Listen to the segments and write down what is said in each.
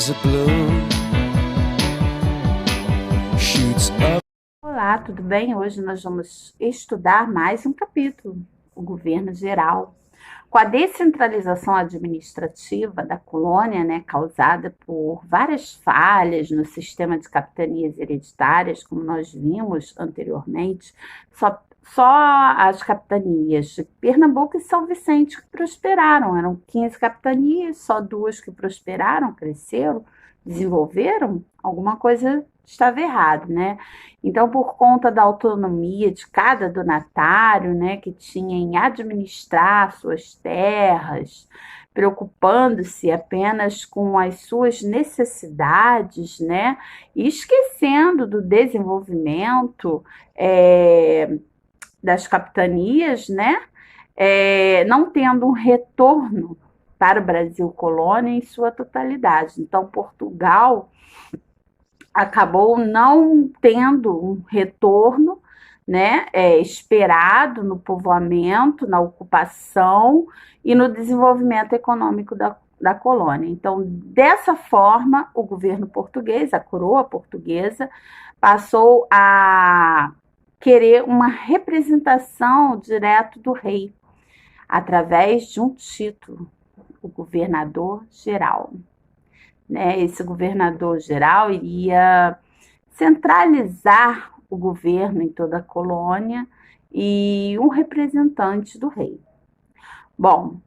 as a bloom shoots up. Olá, tudo bem? Hoje nós vamos estudar mais um capítulo, o governo geral. Com a descentralização administrativa da colônia, né, causada por várias falhas no sistema de capitanias hereditárias, como nós vimos anteriormente, só as capitanias de Pernambuco e São Vicente que prosperaram. Eram 15 capitanias, só duas que prosperaram, cresceram, desenvolveram. Alguma coisa estava errado, né? Então, por conta da autonomia de cada donatário, né, que tinha em administrar suas terras, preocupando-se apenas com as suas necessidades, né, e esquecendo do desenvolvimento das capitanias, né, não tendo um retorno para o Brasil colônia em sua totalidade. Então, Portugal acabou não tendo um retorno, né, esperado no povoamento, na ocupação e no desenvolvimento econômico da colônia. Então, dessa forma, o governo português, a coroa portuguesa, passou a querer uma representação direto do rei, através de um título, o governador-geral. Né? Esse governador-geral iria centralizar o governo em toda a colônia e um representante do rei. Bom,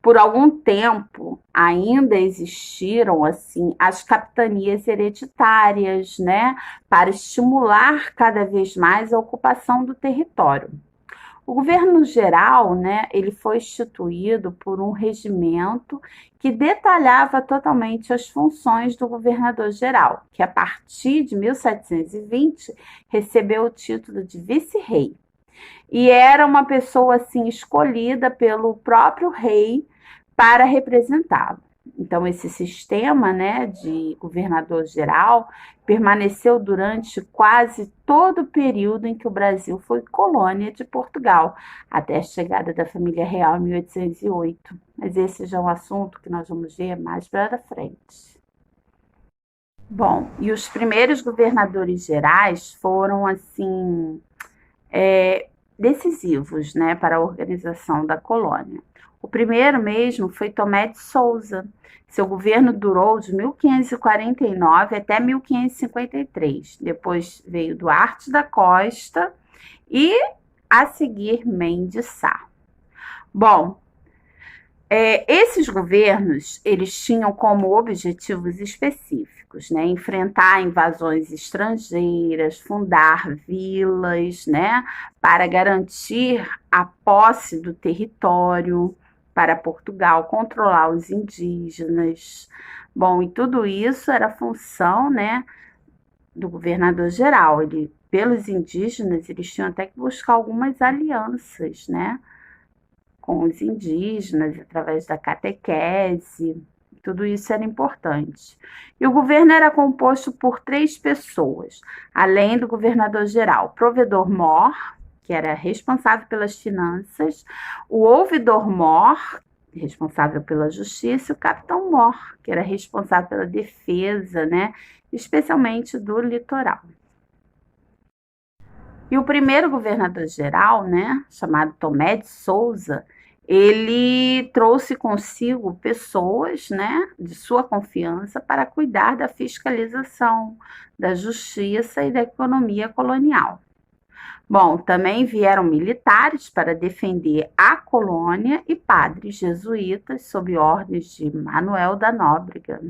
por algum tempo ainda existiram assim as capitanias hereditárias, né, para estimular cada vez mais a ocupação do território. O governo geral, né, ele foi instituído por um regimento que detalhava totalmente as funções do governador geral, que a partir de 1720 recebeu o título de vice-rei. E era uma pessoa assim escolhida pelo próprio rei para representá-lo. Então, esse sistema, né, de governador-geral permaneceu durante quase todo o período em que o Brasil foi colônia de Portugal, até a chegada da família real em 1808. Mas esse já é um assunto que nós vamos ver mais para frente. Bom, e os primeiros governadores gerais foram, assim, decisivos, né, para a organização da colônia. O primeiro mesmo foi Tomé de Souza. Seu governo durou de 1549 até 1553. Depois veio Duarte da Costa e, a seguir, Mendes Sá. Bom, esses governos, eles tinham como objetivos específicos, né, enfrentar invasões estrangeiras, fundar vilas, né, para garantir a posse do território para Portugal, controlar os indígenas. Bom, e tudo isso era função, né, do governador geral. Pelos indígenas, eles tinham até que buscar algumas alianças, né, com os indígenas, através da catequese, tudo isso era importante. E o governo era composto por 3 pessoas, além do governador-geral: provedor-mor, que era responsável pelas finanças, o ouvidor-mor, responsável pela justiça, e o capitão-mor, que era responsável pela defesa, né, especialmente do litoral. E o primeiro governador-geral, né, chamado Tomé de Souza, ele trouxe consigo pessoas, né, de sua confiança para cuidar da fiscalização, da justiça e da economia colonial. Bom, também vieram militares para defender a colônia e padres jesuítas sob ordens de Manuel da Nóbrega.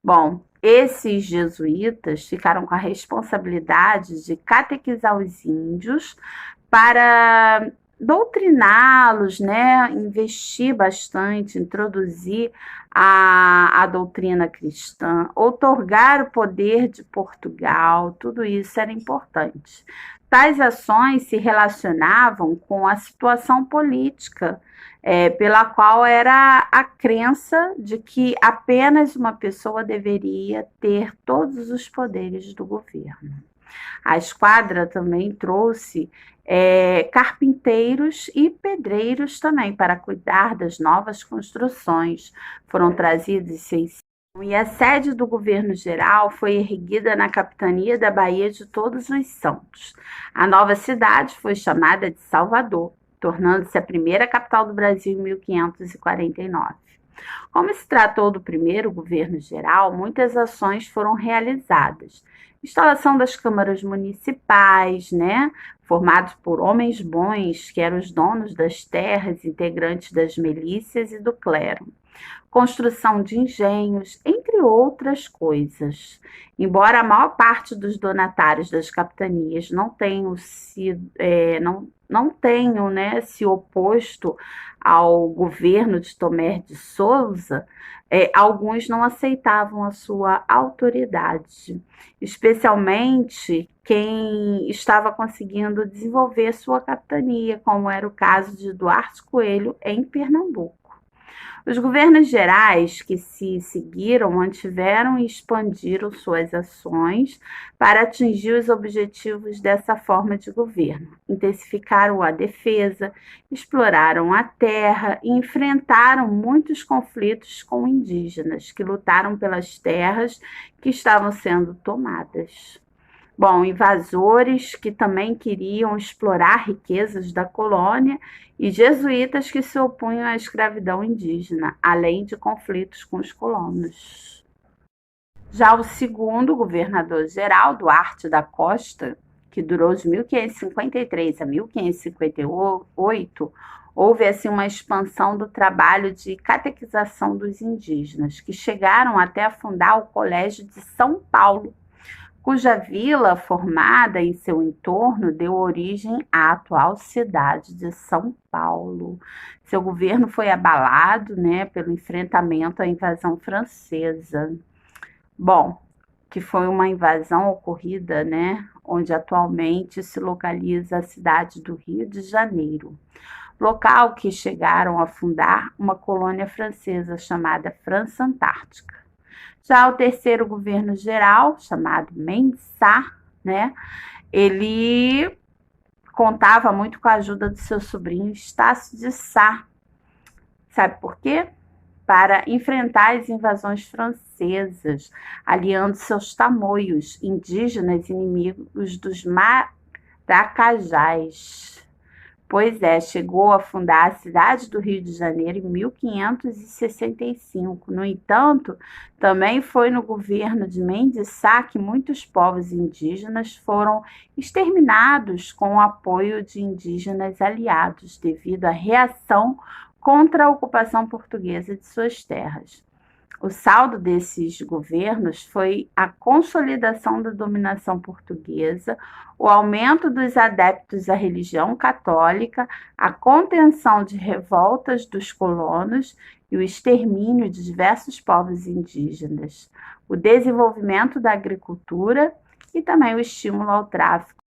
Bom, esses jesuítas ficaram com a responsabilidade de catequizar os índios para doutriná-los, né, investir bastante, introduzir a doutrina cristã, outorgar o poder de Portugal, tudo isso era importante. Tais ações se relacionavam com a situação política, pela qual era a crença de que apenas uma pessoa deveria ter todos os poderes do governo. A esquadra também trouxe carpinteiros e pedreiros também para cuidar das novas construções. Foram trazidos 600 E a sede do governo geral foi erguida na capitania da Baía de Todos os Santos. A nova cidade foi chamada de Salvador, tornando-se a primeira capital do Brasil em 1549. Como se tratou do primeiro governo geral, muitas ações foram realizadas. Instalação das câmaras municipais, né, formados por homens bons, que eram os donos das terras, integrantes das milícias e do clero. Construção de engenhos, entre outras coisas. Embora a maior parte dos donatários das capitanias não tenham né, se oposto ao governo de Tomé de Souza, alguns não aceitavam a sua autoridade, especialmente quem estava conseguindo desenvolver sua capitania, como era o caso de Duarte Coelho em Pernambuco. Os governos gerais que se seguiram mantiveram e expandiram suas ações para atingir os objetivos dessa forma de governo. Intensificaram a defesa, exploraram a terra e enfrentaram muitos conflitos com indígenas que lutaram pelas terras que estavam sendo tomadas. Bom, invasores que também queriam explorar riquezas da colônia e jesuítas que se opunham à escravidão indígena, além de conflitos com os colonos. Já o segundo governador-geral, Duarte da Costa, que durou de 1553 a 1558, houve assim uma expansão do trabalho de catequização dos indígenas, que chegaram até a fundar o Colégio de São Paulo, cuja vila formada em seu entorno deu origem à atual cidade de São Paulo. Seu governo foi abalado, né, pelo enfrentamento à invasão francesa. Bom, que foi uma invasão ocorrida, né, onde atualmente se localiza a cidade do Rio de Janeiro, local que chegaram a fundar uma colônia francesa chamada França Antártica. Já o terceiro governo geral, chamado Mendes Sá, né, ele contava muito com a ajuda do seu sobrinho Estácio de Sá. Sabe por quê? Para enfrentar as invasões francesas, aliando seus tamoios, indígenas inimigos dos maracajás. Pois é, chegou a fundar a cidade do Rio de Janeiro em 1565. No entanto, também foi no governo de Mendes Sá que muitos povos indígenas foram exterminados com o apoio de indígenas aliados, devido à reação contra a ocupação portuguesa de suas terras. O saldo desses governos foi a consolidação da dominação portuguesa, o aumento dos adeptos à religião católica, a contenção de revoltas dos colonos e o extermínio de diversos povos indígenas, o desenvolvimento da agricultura e também o estímulo ao tráfico